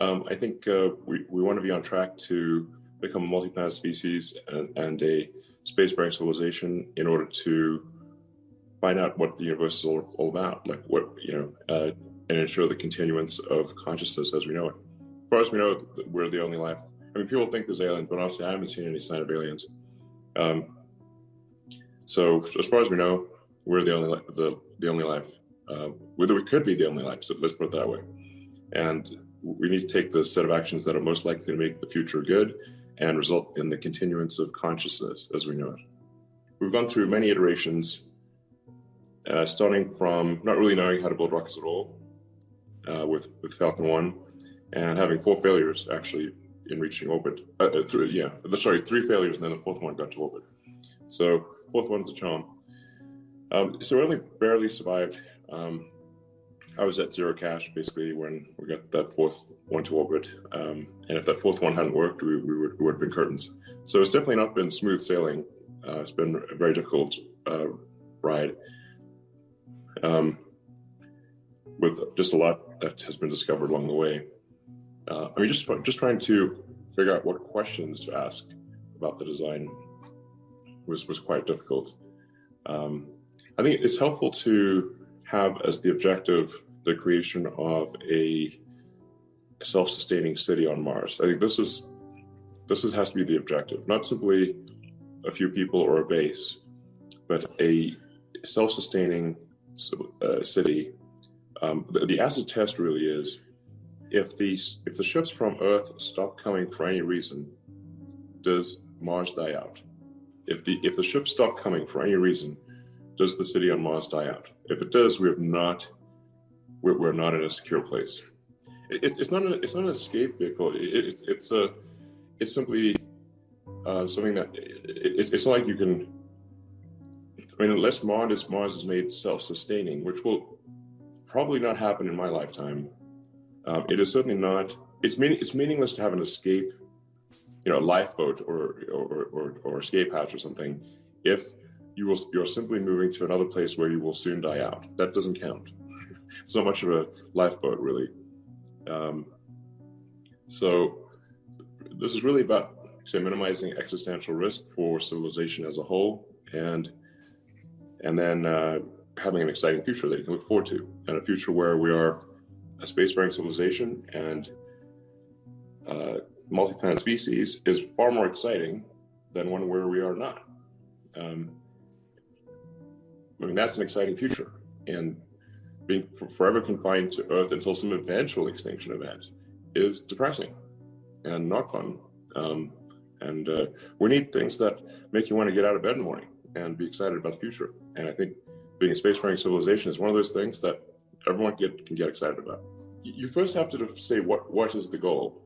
I think we want to be on track to become a multi-planet species and a space-faring civilization in order to find out what the universe is all about, like and ensure the continuance of consciousness as we know it. As far as we know, we're the only life. I mean, people think there's aliens, but honestly, I haven't seen any sign of aliens. So as far as we know, we're the only life. Whether we could be the only life, so let's put it that way. And we need to take the set of actions that are most likely to make the future good and result in the continuance of consciousness as we know it. We've gone through many iterations, starting from not really knowing how to build rockets at all, with Falcon 1, and having 4 failures actually in reaching orbit. 3 failures, and then the 4th one got to orbit. So 4th one's a charm. So we only barely survived. I was at 0 cash basically when we got that 4th one to orbit, and if that 4th one hadn't worked, we would have been curtains. So it's definitely not been smooth sailing. It's been a very difficult ride, with just a lot that has been discovered along the way. I mean, just trying to figure out what questions to ask about the design was quite difficult. I think it's helpful to have as the objective the creation of a self-sustaining city on Mars. I think this has to be the objective, not simply a few people or a base, but a self-sustaining city. The acid test really is if the ships from Earth stop coming for any reason, does Mars die out? If the ships stop coming for any reason, does the city on Mars die out? If it does, we're not in a secure place. It's not an escape vehicle. It's simply something that it's not like you can. I mean, unless Mars is made self-sustaining, which will probably not happen in my lifetime. It is certainly not. It's meaningless to have an escape, a lifeboat or escape hatch or something, if you're simply moving to another place where you will soon die out. That doesn't count. It's not much of a lifeboat, really. So this is really about, say, minimizing existential risk for civilization as a whole, and then having an exciting future that you can look forward to, and a future where we are a spacefaring civilization and multi-planet species is far more exciting than one where we are not. I mean, that's an exciting future, and being forever confined to Earth until some eventual extinction event is depressing and not fun. And we need things that make you want to get out of bed in the morning and be excited about the future. And I think being a spacefaring civilization is one of those things that everyone can get excited about. You first have to say what is the goal.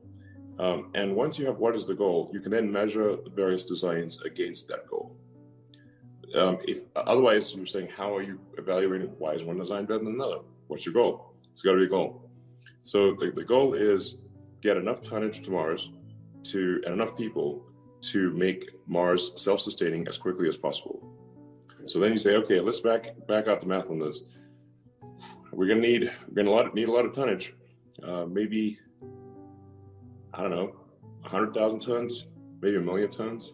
And once you have what is the goal, you can then measure the various designs against that goal. Otherwise, you're saying, how are you evaluating why is one design better than another? What's your goal? It's got to be a goal. So the goal is get enough tonnage to Mars and enough people to make Mars self-sustaining as quickly as possible. So then you say, okay, let's back out the math on this. We're gonna need a lot of tonnage. Maybe, I don't know, 100,000 tons, maybe 1 million tons.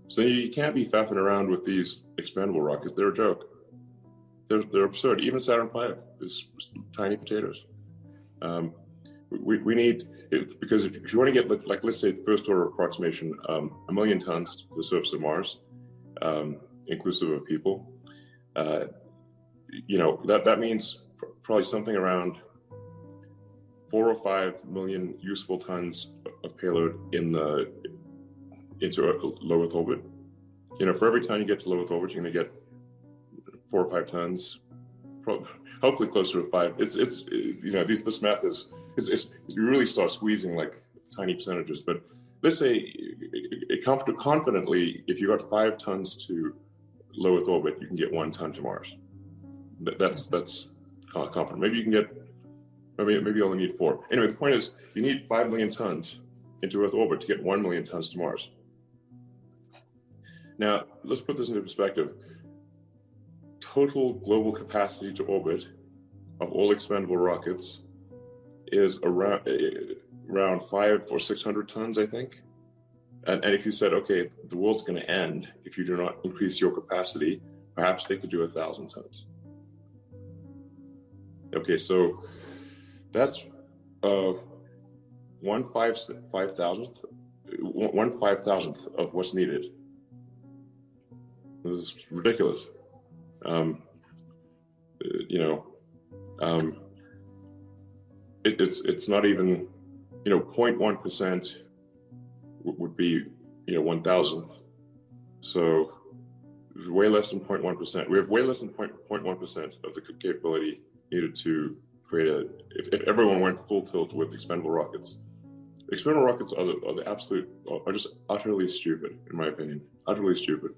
So you can't be faffing around with these expendable rockets. They're a joke. They're absurd. Even Saturn V is tiny potatoes. We need it, because if you want to get, like, let's say, first order approximation, 1 million tons to the surface of Mars, inclusive of people, that means probably something around 4 or 5 million useful tons of payload into a low Earth orbit. For every time you get to low Earth orbit, you're going to get 4 or 5 tons, hopefully closer to 5. This math is you really start squeezing like tiny percentages. But let's say confidently, if you got 5 tons to low Earth orbit, you can get 1 ton to Mars. That's confident. Maybe you can get, maybe you only need 4. Anyway, the point is you need 5 million tons into Earth orbit to get 1 million tons to Mars. Now, let's put this into perspective. Total global capacity to orbit of all expendable rockets is around, around 500 or 600 tons, I think. And if you said, okay, the world's going to end if you do not increase your capacity, perhaps they could do 1,000 tons. Okay, so that's 1/5,000th of what's needed. This is ridiculous. It's not even, 0.1% would be, 1,000th. So way less than 0.1%. We have way less than 0.1% of the capability needed to create if everyone went full tilt with expendable rockets. Expendable rockets are just utterly stupid, in my opinion. Utterly stupid.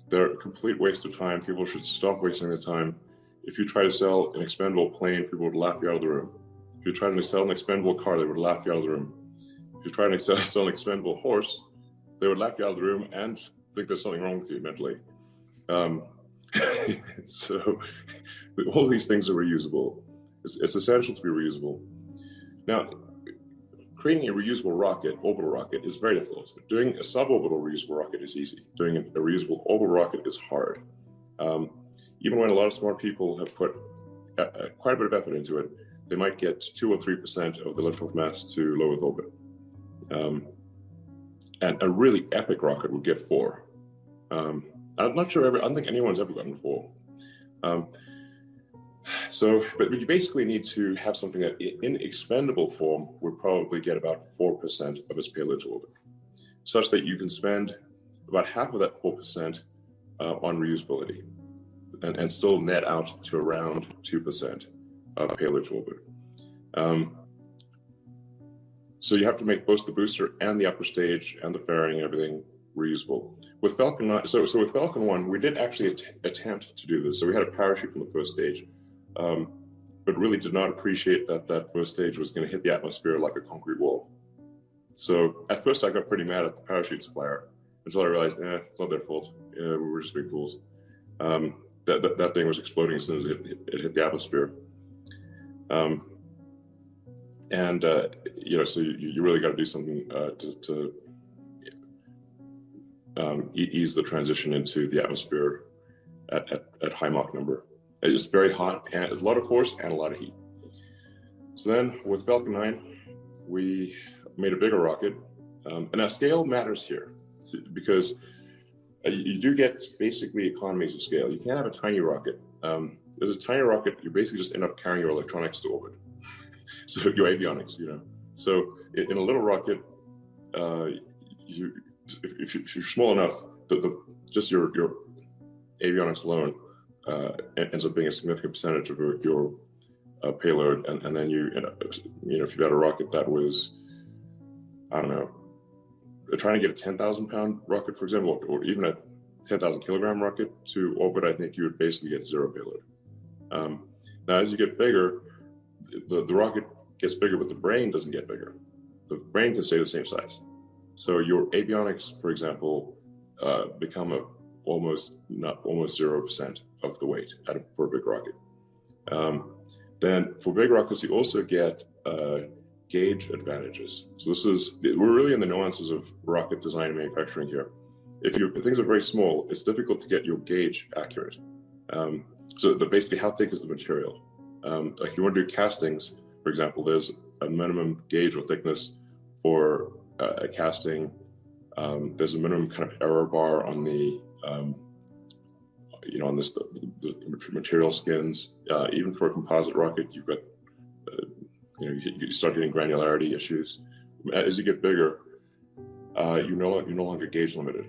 They're a complete waste of time. People should stop wasting their time. If you try to sell an expendable plane, people would laugh you out of the room. If you try to sell an expendable car, they would laugh you out of the room. If you try to sell an expendable horse, they would laugh you out of the room and think there's something wrong with you mentally. So all these things are reusable. It's essential to be reusable. Now, creating a reusable rocket, orbital rocket, is very difficult. Doing a suborbital reusable rocket is easy. Doing a reusable orbital rocket is hard. Even when a lot of smart people have put quite a bit of effort into it, they might get 2 or 3% of the lift-off mass to low Earth orbit. And a really epic rocket would get 4. I'm not sure, I don't think anyone's ever gotten 4. But you basically need to have something that in expendable form would probably get about 4% of its payload to orbit, such that you can spend about half of that 4% on reusability and still net out to around 2% of payload to orbit. So you have to make both the booster and the upper stage and the fairing and everything reusable. With Falcon 9, so with Falcon 1, we did actually attempt to do this. So we had a parachute from the first stage, but really did not appreciate that first stage was going to hit the atmosphere like a concrete wall. So at first I got pretty mad at the parachute supplier until I realized, it's not their fault. We were just big fools. That thing was exploding as soon as it hit the atmosphere. So you really got to do something to ease the transition into the atmosphere at high Mach number. It's very hot and there's a lot of force and a lot of heat. So then with Falcon 9, we made a bigger rocket. And now scale matters here because you do get basically economies of scale. You can't have a tiny rocket. There's a tiny rocket, you basically just end up carrying your electronics to orbit. So your avionics, So in a little rocket, if you're small enough, just your avionics alone ends up being a significant percentage of your payload, and then if you had a rocket that was, I don't know, trying to get a 10,000 pound rocket, for example, or even a 10,000 kilogram rocket to orbit, I think you would basically get 0 payload. Now, as you get bigger, the rocket gets bigger, but the brain doesn't get bigger. The brain can stay the same size. So your avionics, for example, become almost 0% of the weight for a big rocket. Then for big rockets, you also get gauge advantages. So we're really in the nuances of rocket design and manufacturing here. If things are very small, it's difficult to get your gauge accurate. So basically, how thick is the material? Like you want to do castings, for example, there's a minimum gauge or thickness for a casting. There's a minimum kind of error bar on the material skins. Even for a composite rocket, you've got you start getting granularity issues. As you get bigger, you're no longer gauge limited,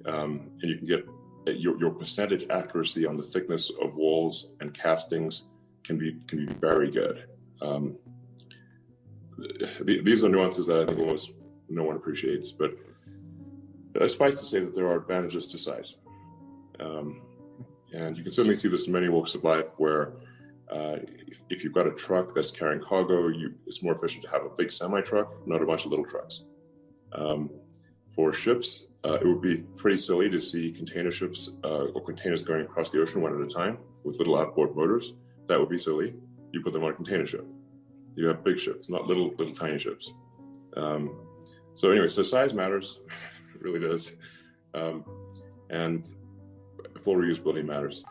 and you can get your percentage accuracy on the thickness of walls and castings can be very good. These are nuances that I think almost no one appreciates, but suffice to say that there are advantages to size. And you can certainly see this in many walks of life where if you've got a truck that's carrying cargo, it's more efficient to have a big semi-truck, not a bunch of little trucks. For ships, it would be pretty silly to see container ships or containers going across the ocean one at a time with little outboard motors. That would be silly. You put them on a container ship. You have big ships, not little tiny ships. So anyway, so size matters, it really does, and full reusability matters.